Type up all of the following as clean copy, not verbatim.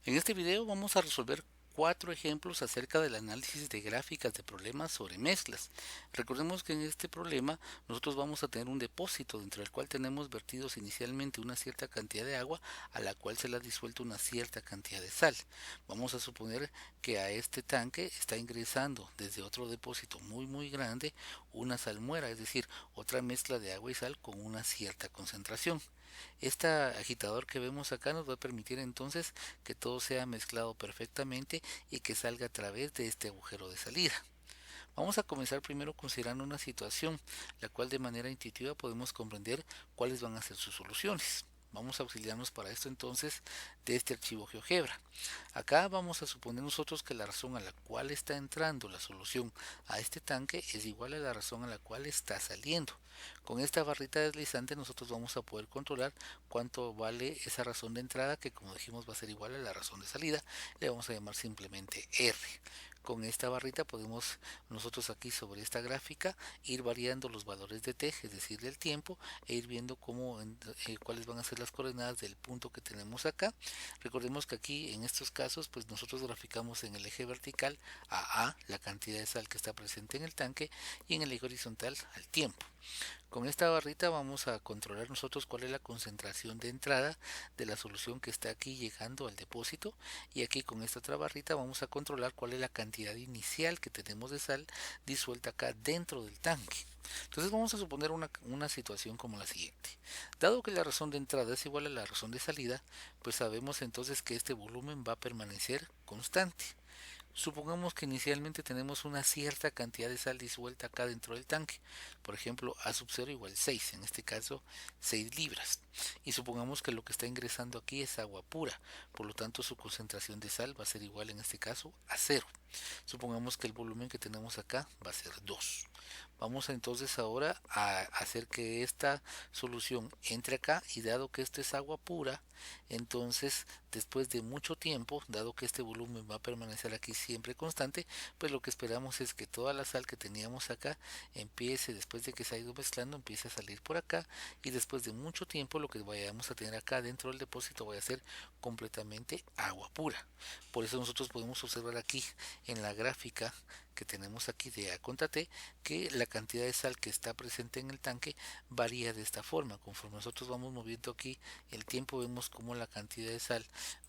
En este video vamos a resolver 4 ejemplos acerca del análisis de gráficas de problemas sobre mezclas. Recordemos que en este problema nosotros vamos a tener un depósito dentro del cual tenemos vertidos inicialmente una cierta cantidad de agua a la cual se le ha disuelto una cierta cantidad de sal. Vamos a suponer que a este tanque está ingresando desde otro depósito muy grande una salmuera, es decir, otra mezcla de agua y sal con una cierta concentración. Este agitador que vemos acá nos va a permitir entonces que todo sea mezclado perfectamente y que salga a través de este agujero de salida. Vamos a comenzar primero considerando una situación, la cual de manera intuitiva podemos comprender cuáles van a ser sus soluciones. Vamos a auxiliarnos para esto entonces de este archivo GeoGebra. Acá vamos a suponer nosotros que la razón a la cual está entrando la solución a este tanque es igual a la razón a la cual está saliendo. Con esta barrita deslizante nosotros vamos a poder controlar cuánto vale esa razón de entrada, que como dijimos va a ser igual a la razón de salida. Le vamos a llamar simplemente R. Con esta barrita podemos nosotros aquí sobre esta gráfica ir variando los valores de t, es decir, del tiempo, e ir viendo cuáles van a ser las coordenadas del punto que tenemos acá. Recordemos que aquí en estos casos pues nosotros graficamos en el eje vertical a la cantidad de sal que está presente en el tanque, y en el eje horizontal al tiempo. Con esta barrita vamos a controlar nosotros cuál es la concentración de entrada de la solución que está aquí llegando al depósito, y aquí con esta otra barrita vamos a controlar cuál es la cantidad inicial que tenemos de sal disuelta acá dentro del tanque. Entonces vamos a suponer una situación como la siguiente. Dado que la razón de entrada es igual a la razón de salida, pues sabemos entonces que este volumen va a permanecer constante. Supongamos que inicialmente tenemos una cierta cantidad de sal disuelta acá dentro del tanque, por ejemplo A sub 0 igual 6, en este caso 6 libras, y supongamos que lo que está ingresando aquí es agua pura, por lo tanto su concentración de sal va a ser igual en este caso a 0. Supongamos que el volumen que tenemos acá va a ser 2. Vamos entonces ahora a hacer que esta solución entre acá, y dado que esto es agua pura, entonces después de mucho tiempo, dado que este volumen va a permanecer aquí siempre constante, pues lo que esperamos es que toda la sal que teníamos acá empiece, después de que se ha ido mezclando, empiece a salir por acá, y después de mucho tiempo lo que vayamos a tener acá dentro del depósito va a ser completamente agua pura. Por eso nosotros podemos observar aquí en la gráfica que tenemos aquí de A contra T, que la cantidad de sal que está presente en el tanque varía de esta forma. Conforme nosotros vamos moviendo aquí el tiempo, vemos como la cantidad de sal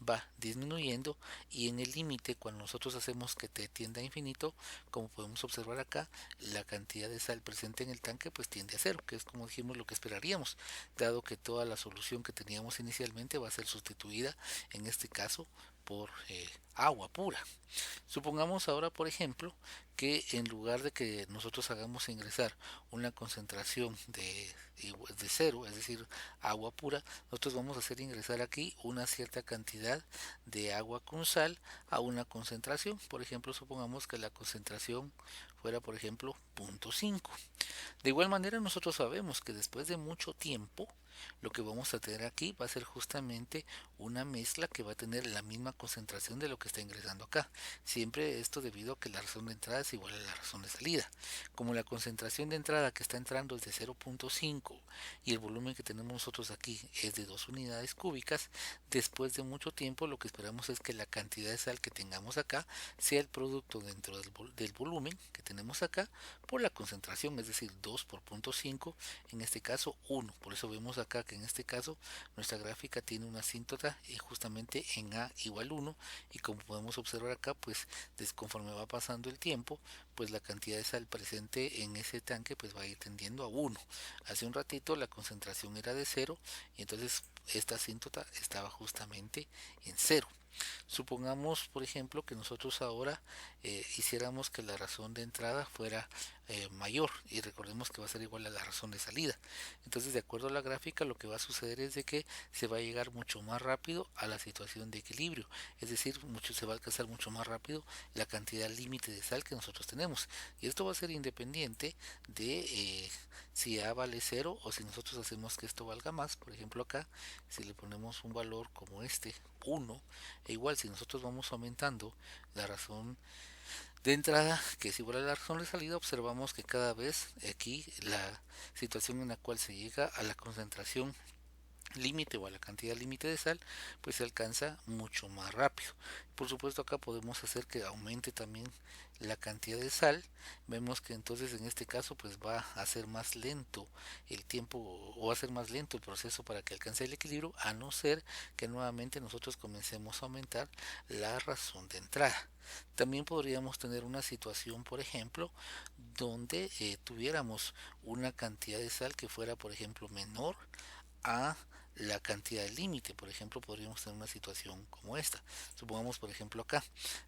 va disminuyendo, y en el límite, cuando nosotros hacemos que T tienda a infinito, como podemos observar acá, la cantidad de sal presente en el tanque pues tiende a cero, que es como dijimos lo que esperaríamos, dado que toda la solución que teníamos inicialmente va a ser sustituida en este caso por agua pura. Supongamos ahora, por ejemplo, que en lugar de que nosotros hagamos ingresar una concentración de cero, es decir, agua pura, nosotros vamos a hacer ingresar aquí una cierta cantidad de agua con sal a una concentración. Por ejemplo, supongamos que la concentración fuera, por ejemplo, 0.5. De igual manera, nosotros sabemos que después de mucho tiempo, lo que vamos a tener aquí va a ser justamente una mezcla que va a tener la misma concentración de lo que está ingresando acá. Siempre esto debido a que la razón de entrada es igual a la razón de salida. Como la concentración de entrada que está entrando es de 0.5 y el volumen que tenemos nosotros aquí es de 2 unidades cúbicas, después de mucho tiempo lo que esperamos es que la cantidad de sal que tengamos acá sea el producto dentro del volumen que tenemos acá por la concentración, es decir, 2 por 0.5, en este caso 1. Por eso vemos acá que en este caso nuestra gráfica tiene una asíntota justamente en A igual 1, y como podemos observar acá, pues conforme va pasando el tiempo, pues la cantidad de sal presente en ese tanque pues va a ir tendiendo a 1. Hace un ratito la concentración era de 0, y entonces esta asíntota estaba justamente en 0. Supongamos, por ejemplo, que nosotros ahora hiciéramos que la razón de entrada fuera mayor, y recordemos que va a ser igual a la razón de salida. Entonces, de acuerdo a la gráfica, lo que va a suceder es de que se va a llegar mucho más rápido a la situación de equilibrio, es decir, se va a alcanzar mucho más rápido la cantidad límite de sal que nosotros tenemos, y esto va a ser independiente de si A vale 0 o si nosotros hacemos que esto valga más. Por ejemplo, acá si le ponemos un valor como este 1, e igual si nosotros vamos aumentando la razón de entrada, que es igual a la razón de salida, observamos que cada vez aquí la situación en la cual se llega a la concentración límite o a la cantidad límite de sal, pues se alcanza mucho más rápido. Por supuesto acá podemos hacer que aumente también la cantidad de sal. Vemos que entonces en este caso pues va a ser más lento el tiempo o va a ser más lento el proceso para que alcance el equilibrio, a no ser que nuevamente nosotros comencemos a aumentar la razón de entrada. También podríamos tener una situación, por ejemplo, donde tuviéramos una cantidad de sal que fuera, por ejemplo, menor a la cantidad límite. Por ejemplo, podríamos tener una situación como esta. Supongamos, por ejemplo,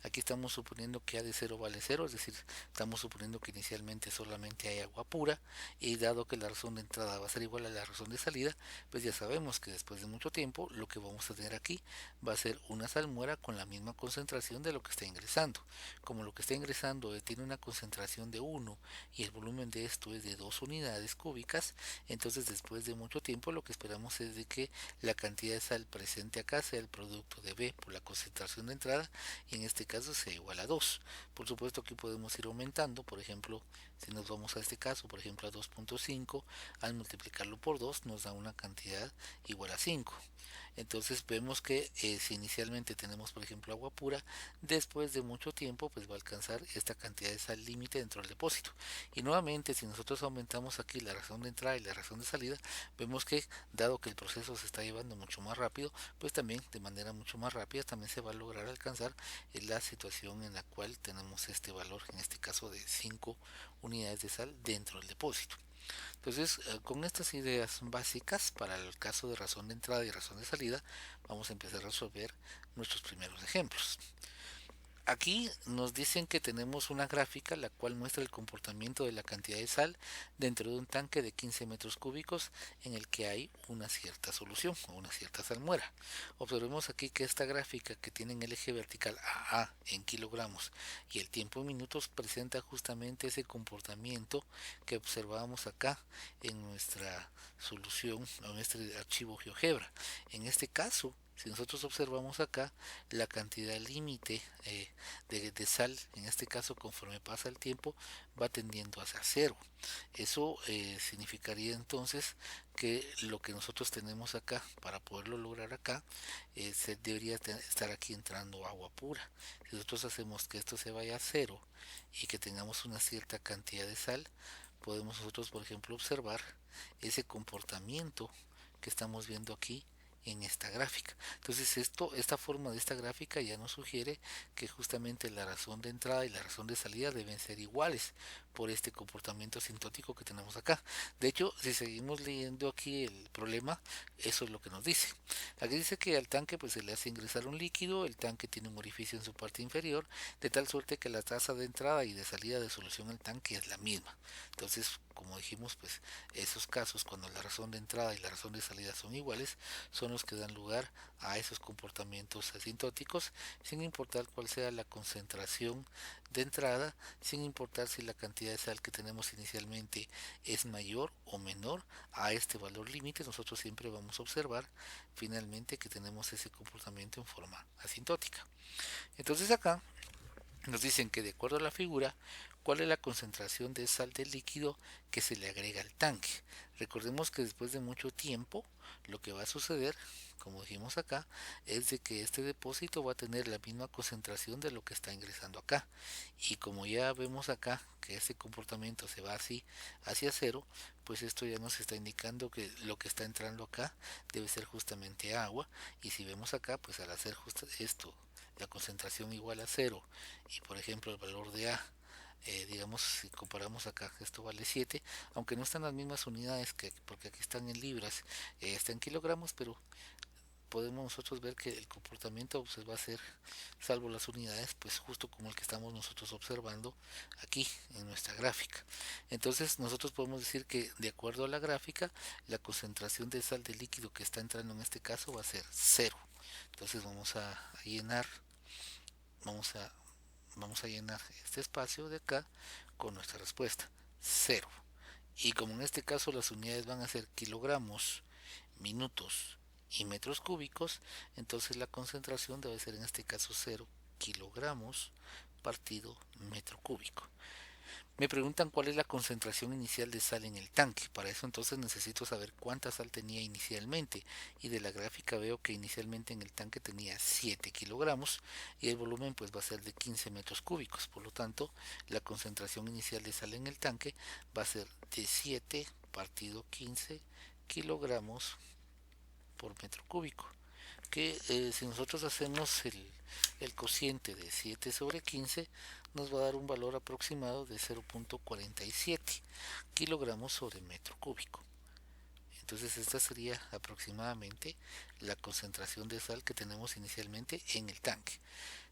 aquí estamos suponiendo que A de 0 vale 0, es decir, estamos suponiendo que inicialmente solamente hay agua pura, y dado que la razón de entrada va a ser igual a la razón de salida, pues ya sabemos que después de mucho tiempo lo que vamos a tener aquí va a ser una salmuera con la misma concentración de lo que está ingresando. Como lo que está ingresando tiene una concentración de 1 y el volumen de esto es de 2 unidades cúbicas, entonces después de mucho tiempo lo que esperamos es de que la cantidad de sal presente acá sea el producto de B por la concentración de entrada, y en este caso sea igual a 2. Por supuesto aquí podemos ir aumentando, por ejemplo, si nos vamos a este caso, por ejemplo a 2.5, al multiplicarlo por 2 nos da una cantidad igual a 5. Entonces vemos que si inicialmente tenemos, por ejemplo, agua pura, después de mucho tiempo pues va a alcanzar esta cantidad de sal límite dentro del depósito. Y nuevamente, si nosotros aumentamos aquí la razón de entrada y la razón de salida, vemos que dado que el proceso se está llevando mucho más rápido, pues también de manera mucho más rápida también se va a lograr alcanzar la situación en la cual tenemos este valor, en este caso de 5 unidades de sal dentro del depósito. Entonces, con estas ideas básicas para el caso de razón de entrada y razón de salida, vamos a empezar a resolver nuestros primeros ejemplos. Aquí nos dicen que tenemos una gráfica la cual muestra el comportamiento de la cantidad de sal dentro de un tanque de 15 metros cúbicos en el que hay una cierta solución o una cierta salmuera. Observemos aquí que esta gráfica, que tiene en el eje vertical AA en kilogramos y el tiempo en minutos, presenta justamente ese comportamiento que observamos acá en nuestra solución o en este archivo GeoGebra. En este caso, si nosotros observamos acá, la cantidad límite de sal, en este caso conforme pasa el tiempo, va tendiendo hacia cero. Eso significaría entonces que lo que nosotros tenemos acá, para poderlo lograr acá, se debería estar aquí entrando agua pura. Si nosotros hacemos que esto se vaya a cero y que tengamos una cierta cantidad de sal, podemos nosotros, por ejemplo, observar ese comportamiento que estamos viendo aquí en esta gráfica. Entonces esta forma de esta gráfica ya nos sugiere que justamente la razón de entrada y la razón de salida deben ser iguales por este comportamiento asintótico que tenemos acá. De hecho, si seguimos leyendo aquí el problema, eso es lo que nos dice. Aquí dice que al tanque pues se le hace ingresar un líquido, el tanque tiene un orificio en su parte inferior, de tal suerte que la tasa de entrada y de salida de solución al tanque es la misma. Entonces, como dijimos, pues esos casos cuando la razón de entrada y la razón de salida son iguales, son los que dan lugar a esos comportamientos asintóticos, sin importar cuál sea la concentración de entrada, sin importar si la cantidad de sal que tenemos inicialmente es mayor o menor a este valor límite. Nosotros siempre vamos a observar finalmente que tenemos ese comportamiento en forma asintótica. Entonces acá nos dicen que de acuerdo a la figura, cuál es la concentración de sal del líquido que se le agrega al tanque. Recordemos que después de mucho tiempo, lo que va a suceder, como dijimos acá, es de que este depósito va a tener la misma concentración de lo que está ingresando acá. Y como ya vemos acá que este comportamiento se va así hacia cero, pues esto ya nos está indicando que lo que está entrando acá debe ser justamente agua. Y si vemos acá, pues al hacer justo esto, la concentración igual a cero, y por ejemplo el valor de A, digamos, si comparamos acá, esto vale 7, aunque no están las mismas unidades, porque aquí están en libras, está en kilogramos, pero podemos nosotros ver que el comportamiento pues, va a ser, salvo las unidades, pues justo como el que estamos nosotros observando aquí en nuestra gráfica. Entonces nosotros podemos decir que de acuerdo a la gráfica, la concentración de sal de líquido que está entrando en este caso va a ser cero. Entonces vamos a llenar, vamos a vamos a llenar este espacio de acá con nuestra respuesta, cero. Y como en este caso las unidades van a ser kilogramos, minutos y metros cúbicos, entonces la concentración debe ser en este caso 0 kilogramos partido metro cúbico. Me preguntan cuál es la concentración inicial de sal en el tanque. Para eso entonces necesito saber cuánta sal tenía inicialmente. Y de la gráfica veo que inicialmente en el tanque tenía 7 kilogramos y el volumen pues va a ser de 15 metros cúbicos. Por lo tanto, la concentración inicial de sal en el tanque va a ser de 7 partido 15 kilogramos por metro cúbico. Que si nosotros hacemos el cociente de 7 sobre 15 nos va a dar un valor aproximado de 0.47 kilogramos sobre metro cúbico. Entonces esta sería aproximadamente la concentración de sal que tenemos inicialmente en el tanque.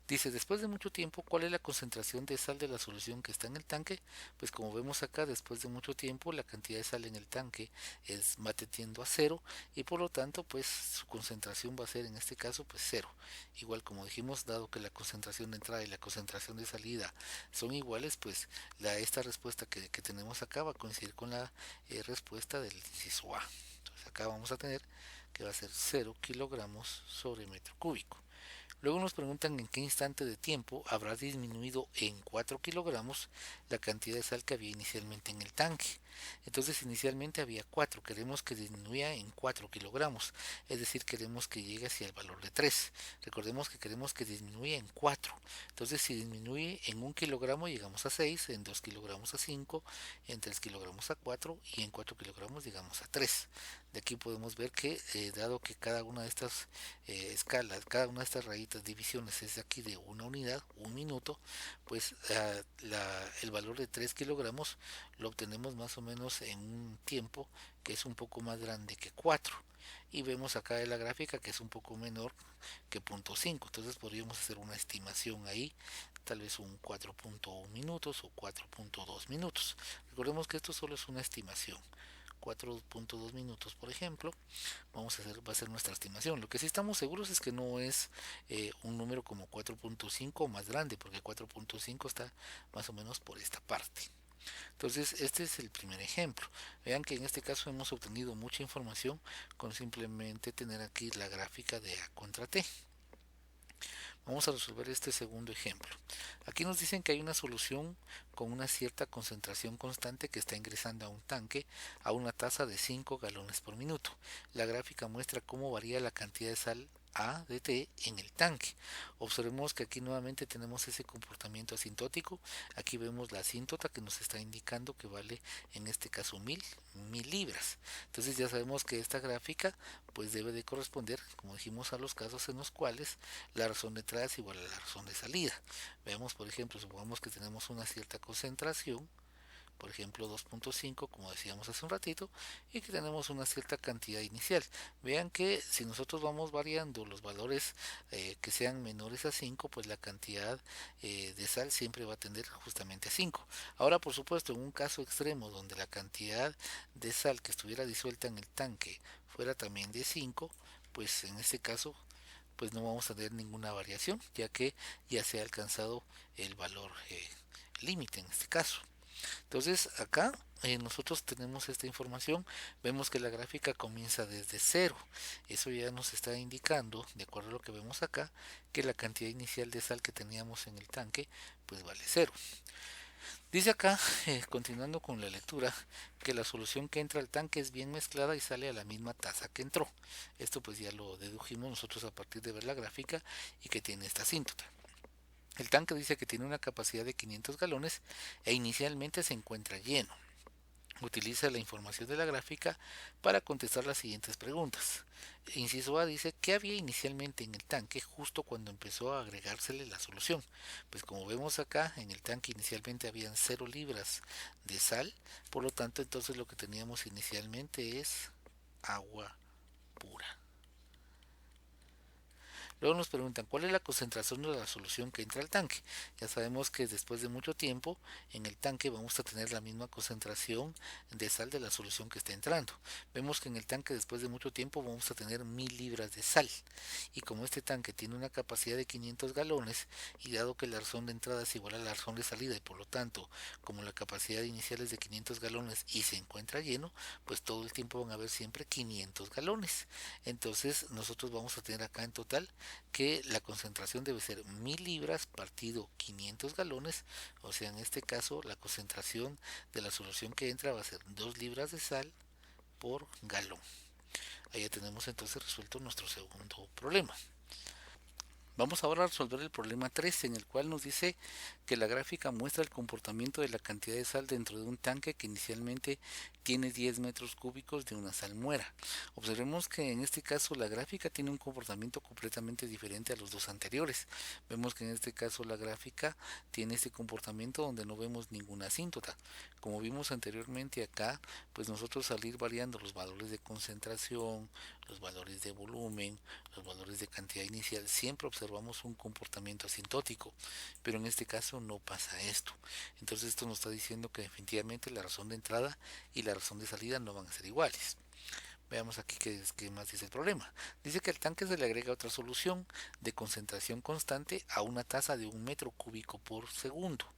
Dice, después de mucho tiempo, ¿cuál es la concentración de sal de la solución que está en el tanque? Pues como vemos acá, después de mucho tiempo, la cantidad de sal en el tanque va tendiendo a cero y por lo tanto, pues su concentración va a ser en este caso, pues cero. Igual como dijimos, dado que la concentración de entrada y la concentración de salida son iguales, pues esta respuesta que tenemos acá va a coincidir con la respuesta del inciso A. Entonces acá vamos a tener que va a ser 0 kilogramos sobre metro cúbico. Luego nos preguntan en qué instante de tiempo habrá disminuido en 4 kilogramos la cantidad de sal que había inicialmente en el tanque. Entonces inicialmente había 4, queremos que disminuya en 4 kilogramos, es decir, queremos que llegue hacia el valor de 3. Recordemos que queremos que disminuya en 4. Entonces si disminuye en 1 kilogramo llegamos a 6, en 2 kilogramos a 5, en 3 kilogramos a 4 y en 4 kilogramos llegamos a 3. De aquí podemos ver que dado que cada una de estas escalas, cada una de estas rayitas divisiones es de aquí de una unidad, un minuto, pues el valor de 3 kilogramos lo obtenemos más o menos en un tiempo que es un poco más grande que 4 y vemos acá en la gráfica que es un poco menor que 0.5, entonces podríamos hacer una estimación ahí, tal vez un 4.1 minutos o 4.2 minutos. Recordemos que esto solo es una estimación. 4.2 minutos, por ejemplo, va a ser nuestra estimación. Lo que sí estamos seguros es que no es un número como 4.5 o más grande, porque 4.5 está más o menos por esta parte. Entonces, este es el primer ejemplo. Vean que en este caso hemos obtenido mucha información con simplemente tener aquí la gráfica de A contra T. Vamos a resolver este segundo ejemplo. Aquí nos dicen que hay una solución con una cierta concentración constante que está ingresando a un tanque a una tasa de 5 galones por minuto. La gráfica muestra cómo varía la cantidad de sal A de T en el tanque. Observemos que aquí nuevamente tenemos ese comportamiento asintótico. Aquí vemos la asíntota que nos está indicando que vale en este caso 1000 libras. Entonces ya sabemos que esta gráfica pues debe de corresponder, como dijimos, a los casos en los cuales la razón de entrada es igual a la razón de salida. Veamos, por ejemplo, supongamos que tenemos una cierta concentración, por ejemplo 2.5 como decíamos hace un ratito, y que tenemos una cierta cantidad inicial. Vean que si nosotros vamos variando los valores que sean menores a 5, pues la cantidad de sal siempre va a tender justamente a 5. Ahora, por supuesto, en un caso extremo donde la cantidad de sal que estuviera disuelta en el tanque fuera también de 5, pues en este caso pues no vamos a tener ninguna variación, ya que ya se ha alcanzado el valor límite en este caso. Entonces acá nosotros tenemos esta información, vemos que la gráfica comienza desde cero. Eso ya nos está indicando, de acuerdo a lo que vemos acá, que la cantidad inicial de sal que teníamos en el tanque pues vale cero. Dice acá, continuando con la lectura, que la solución que entra al tanque es bien mezclada y sale a la misma tasa que entró. Esto pues ya lo dedujimos nosotros a partir de ver la gráfica y que tiene esta asíntota. El tanque dice que tiene una capacidad de 500 galones e inicialmente se encuentra lleno. Utiliza la información de la gráfica para contestar las siguientes preguntas. Inciso A dice, ¿qué había inicialmente en el tanque justo cuando empezó a agregársele la solución? Pues como vemos acá, en el tanque inicialmente habían 0 libras de sal, por lo tanto entonces lo que teníamos inicialmente es agua pura. Luego nos preguntan cuál es la concentración de la solución que entra al tanque. Ya sabemos que después de mucho tiempo en el tanque vamos a tener la misma concentración de sal de la solución que está entrando. Vemos que en el tanque después de mucho tiempo vamos a tener 1000 libras de sal. Y como este tanque tiene una capacidad de 500 galones y dado que la razón de entrada es igual a la razón de salida y por lo tanto como la capacidad inicial es de 500 galones y se encuentra lleno, pues todo el tiempo van a haber siempre 500 galones. Entonces nosotros vamos a tener acá en total que la concentración debe ser 1000 libras partido 500 galones, o sea, en este caso la concentración de la solución que entra va a ser 2 libras de sal por galón. Ahí ya tenemos entonces resuelto nuestro segundo problema. Vamos ahora a resolver el problema 3, en el cual nos dice que la gráfica muestra el comportamiento de la cantidad de sal dentro de un tanque que inicialmente tiene 10 metros cúbicos de una salmuera. Observemos que en este caso la gráfica tiene un comportamiento completamente diferente a los dos anteriores. Vemos que en este caso la gráfica tiene este comportamiento donde no vemos ninguna asíntota. Como vimos anteriormente acá, pues nosotros al ir variando los valores de concentración, los valores de volumen, los valores de cantidad inicial, siempre observamos un comportamiento asintótico, pero en este caso no pasa esto. Entonces esto nos está diciendo que definitivamente la razón de entrada y la razón de salida no van a ser iguales. Veamos aquí qué más dice el problema. Dice que al tanque se le agrega otra solución de concentración constante a una tasa de 1 metro cúbico por segundo.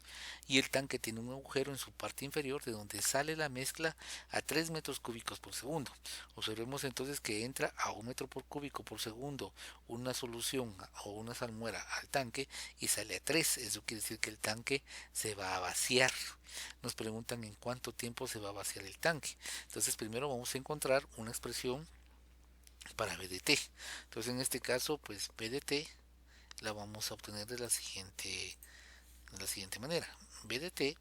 Y el tanque tiene un agujero en su parte inferior de donde sale la mezcla a 3 metros cúbicos por segundo. Observemos entonces que entra a 1 metro por cúbico por segundo una solución o una salmuera al tanque y sale a 3. Eso quiere decir que el tanque se va a vaciar. Nos preguntan en cuánto tiempo se va a vaciar el tanque. Entonces primero vamos a encontrar una expresión para BDT. Entonces en este caso pues BDT la vamos a obtener de la siguiente manera. BDT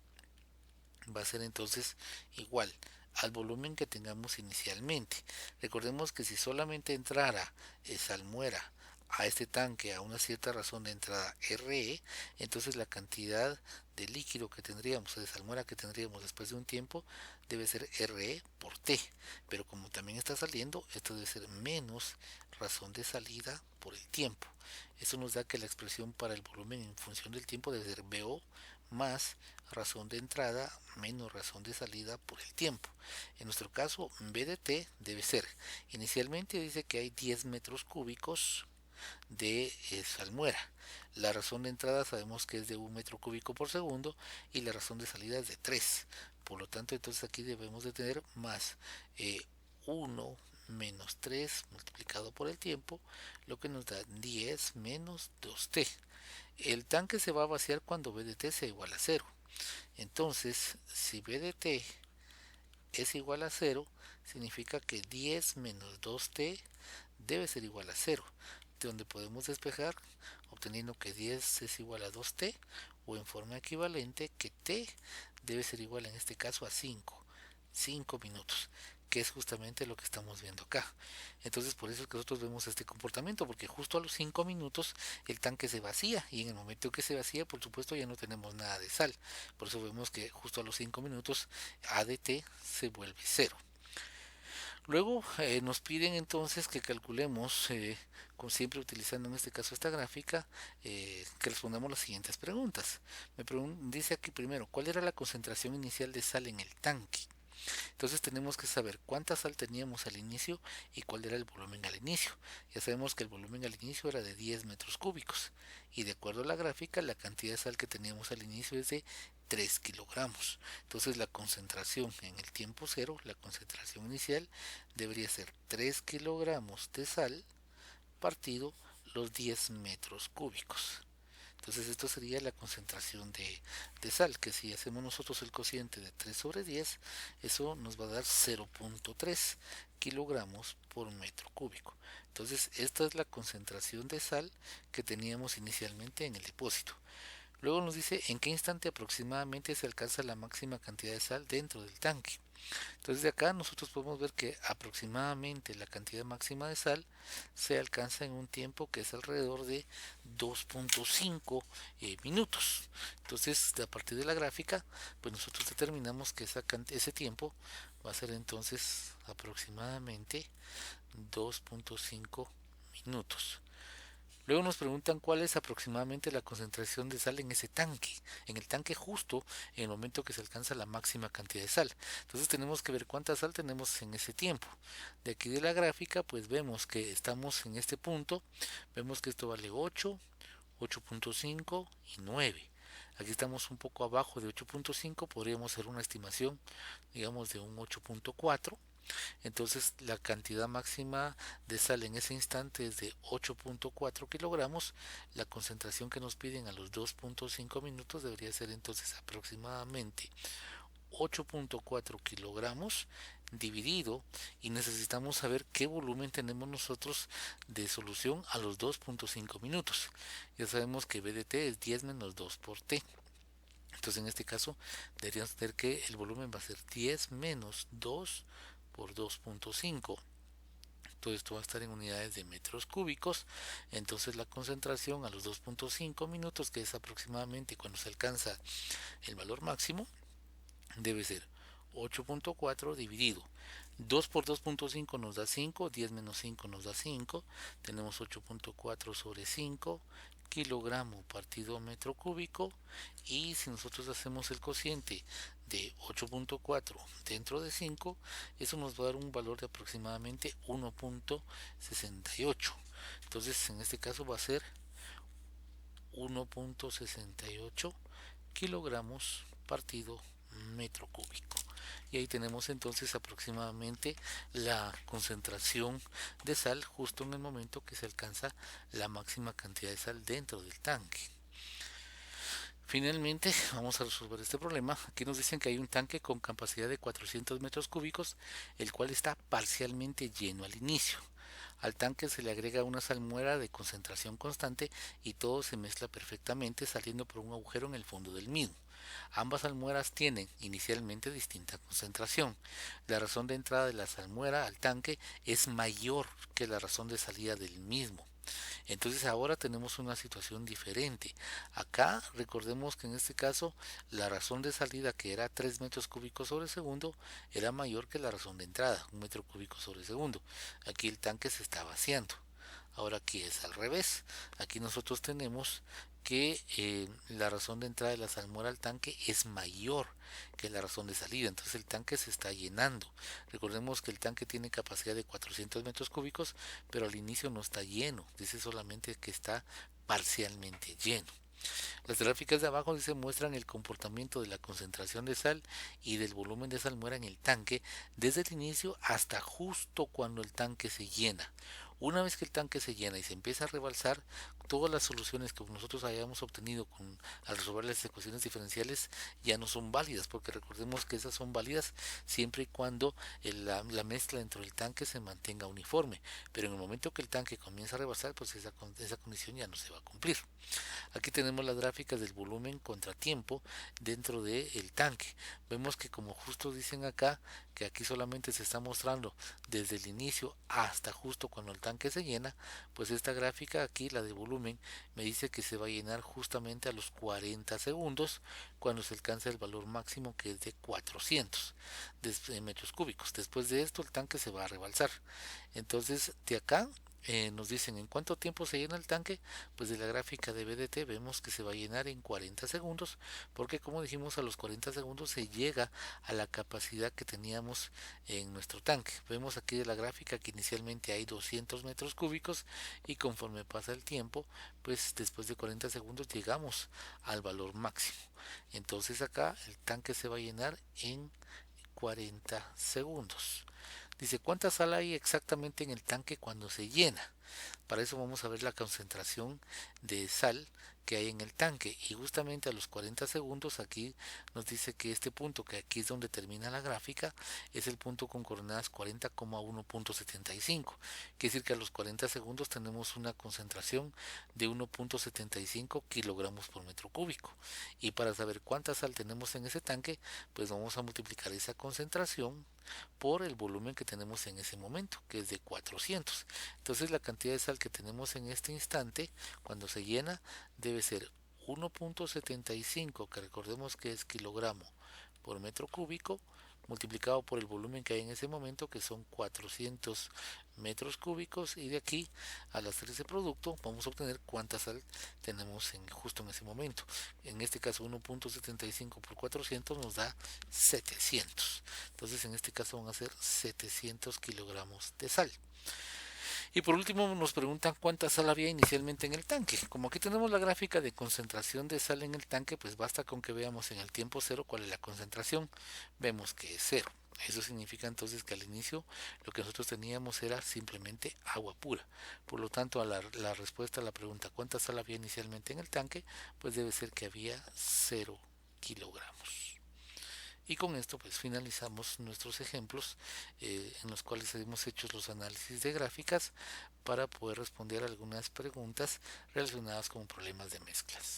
va a ser entonces igual al volumen que tengamos inicialmente. Recordemos que si solamente entrara salmuera a este tanque a una cierta razón de entrada RE, entonces la cantidad de líquido que tendríamos, de salmuera que tendríamos después de un tiempo, debe ser RE por T. Pero como también está saliendo, esto debe ser menos razón de salida por el tiempo. Eso nos da que la expresión para el volumen en función del tiempo debe ser BO más razón de entrada menos razón de salida por el tiempo. En nuestro caso, BDT debe ser, inicialmente dice que hay 10 metros cúbicos de salmuera. La razón de entrada sabemos que es de 1 metro cúbico por segundo y la razón de salida es de 3. Por lo tanto, entonces aquí debemos de tener más 1 menos 3 multiplicado por el tiempo, lo que nos da 10 menos 2t. El tanque se va a vaciar cuando BDT sea igual a 0. Entonces, si BDT es igual a 0, significa que 10 menos 2t debe ser igual a 0, de donde podemos despejar obteniendo que 10 es igual a 2t, o en forma equivalente que t debe ser igual en este caso a 5 minutos, que es justamente lo que estamos viendo acá. Entonces por eso es que nosotros vemos este comportamiento, porque justo a los 5 minutos el tanque se vacía, y en el momento que se vacía, por supuesto, ya no tenemos nada de sal. Por eso vemos que justo a los 5 minutos ADT se vuelve 0. Luego nos piden entonces que calculemos, siempre utilizando en este caso esta gráfica, que respondamos las siguientes preguntas. Dice aquí primero, ¿cuál era la concentración inicial de sal en el tanque? Entonces tenemos que saber cuánta sal teníamos al inicio y cuál era el volumen al inicio. Ya sabemos que el volumen al inicio era de 10 metros cúbicos, y de acuerdo a la gráfica la cantidad de sal que teníamos al inicio es de 3 kilogramos. Entonces la concentración en el tiempo cero, la concentración inicial, debería ser 3 kilogramos de sal partido los 10 metros cúbicos. Entonces esto sería la concentración de sal, que si hacemos nosotros el cociente de 3 sobre 10, eso nos va a dar 0.3 kilogramos por metro cúbico. Entonces esta es la concentración de sal que teníamos inicialmente en el depósito. Luego nos dice en qué instante aproximadamente se alcanza la máxima cantidad de sal dentro del tanque. Entonces de acá nosotros podemos ver que aproximadamente la cantidad máxima de sal se alcanza en un tiempo que es alrededor de 2.5 minutos. Entonces a partir de la gráfica pues nosotros determinamos que ese tiempo va a ser entonces aproximadamente 2.5 minutos. Luego nos preguntan cuál es aproximadamente la concentración de sal en ese tanque, en el tanque justo en el momento que se alcanza la máxima cantidad de sal. Entonces tenemos que ver cuánta sal tenemos en ese tiempo. De aquí de la gráfica pues vemos que estamos en este punto, vemos que esto vale 8, 8.5 y 9. Aquí estamos un poco abajo de 8.5, podríamos hacer una estimación digamos de un 8.4. Entonces la cantidad máxima de sal en ese instante es de 8.4 kilogramos. La concentración que nos piden a los 2.5 minutos debería ser entonces aproximadamente 8.4 kilogramos dividido, y necesitamos saber qué volumen tenemos nosotros de solución a los 2.5 minutos. Ya sabemos que B de T es 10 menos 2 por T. Entonces en este caso deberíamos tener que el volumen va a ser 10 menos 2 por 2.5. Todo esto va a estar en unidades de metros cúbicos. Entonces la concentración a los 2.5 minutos, que es aproximadamente cuando se alcanza el valor máximo, debe ser 8.4 dividido 2 por 2.5 nos da 5, 10 menos 5 nos da 5, tenemos 8.4 sobre 5 kilogramo partido metro cúbico, y si nosotros hacemos el cociente de 8.4 dentro de 5, eso nos va a dar un valor de aproximadamente 1.68. Entonces en este caso va a ser 1.68 kilogramos partido metro cúbico. Y ahí tenemos entonces aproximadamente la concentración de sal justo en el momento que se alcanza la máxima cantidad de sal dentro del tanque. Finalmente vamos a resolver este problema. Aquí nos dicen que hay un tanque con capacidad de 400 metros cúbicos, el cual está parcialmente lleno al inicio. Al tanque se le agrega una salmuera de concentración constante y todo se mezcla perfectamente saliendo por un agujero en el fondo del mismo. Ambas salmueras tienen inicialmente distinta concentración. La razón de entrada de la salmuera al tanque es mayor que la razón de salida del mismo. Entonces ahora tenemos una situación diferente. Acá recordemos que en este caso la razón de salida, que era 3 metros cúbicos sobre segundo, era mayor que la razón de entrada, 1 metro cúbico sobre segundo. Aquí el tanque se está vaciando. Ahora aquí es al revés. Aquí nosotros tenemos que la razón de entrada de la salmuera al tanque es mayor que la razón de salida. Entonces el tanque se está llenando. Recordemos que el tanque tiene capacidad de 400 metros cúbicos, pero al inicio no está lleno. Dice solamente que está parcialmente lleno. Las gráficas de abajo se muestran el comportamiento de la concentración de sal y del volumen de salmuera en el tanque desde el inicio hasta justo cuando el tanque se llena. Una vez que el tanque se llena y se empieza a rebalsar, todas las soluciones que nosotros hayamos obtenido al resolver las ecuaciones diferenciales ya no son válidas, porque recordemos que esas son válidas siempre y cuando la mezcla dentro del tanque se mantenga uniforme, pero en el momento que el tanque comienza a rebalsar, pues esa condición ya no se va a cumplir. Aquí tenemos las gráficas del volumen contra tiempo dentro del tanque. Vemos que, como justo dicen acá, que aquí solamente se está mostrando desde el inicio hasta justo cuando el tanque se llena, pues esta gráfica aquí, la de volumen, me dice que se va a llenar justamente a los 40 segundos cuando se alcanza el valor máximo, que es de 400 metros cúbicos. Después de esto el tanque se va a rebalsar. Entonces de acá nos dicen en cuánto tiempo se llena el tanque. Pues de la gráfica de BDT vemos que se va a llenar en 40 segundos, porque como dijimos, a los 40 segundos se llega a la capacidad que teníamos en nuestro tanque. Vemos aquí de la gráfica que inicialmente hay 200 metros cúbicos, y conforme pasa el tiempo, pues después de 40 segundos llegamos al valor máximo. Entonces acá el tanque se va a llenar en 40 segundos. Dice, ¿cuánta sal hay exactamente en el tanque cuando se llena? Para eso vamos a ver la concentración de sal que hay en el tanque, y justamente a los 40 segundos aquí nos dice que este punto, que aquí es donde termina la gráfica, es el punto con coordenadas 40,1.75. Quiere decir que a los 40 segundos tenemos una concentración de 1.75 kilogramos por metro cúbico, y para saber cuánta sal tenemos en ese tanque, pues vamos a multiplicar esa concentración por el volumen que tenemos en ese momento, que es de 400. Entonces la cantidad de sal que tenemos en este instante cuando se llena debe ser 1.75, que recordemos que es kilogramo por metro cúbico, multiplicado por el volumen que hay en ese momento, que son 400 metros cúbicos, y de aquí al hacer ese producto vamos a obtener cuánta sal tenemos justo en ese momento. En este caso 1.75 por 400 nos da 700. Entonces en este caso van a ser 700 kilogramos de sal. Y por último nos preguntan cuánta sal había inicialmente en el tanque. Como aquí tenemos la gráfica de concentración de sal en el tanque, pues basta con que veamos en el tiempo cero cuál es la concentración. Vemos que es cero. Eso significa entonces que al inicio lo que nosotros teníamos era simplemente agua pura. Por lo tanto, a la respuesta a la pregunta ¿cuánta sal había inicialmente en el tanque? Pues debe ser que había 0 kilogramos. Y con esto pues finalizamos nuestros ejemplos en los cuales hemos hecho los análisis de gráficas para poder responder algunas preguntas relacionadas con problemas de mezclas.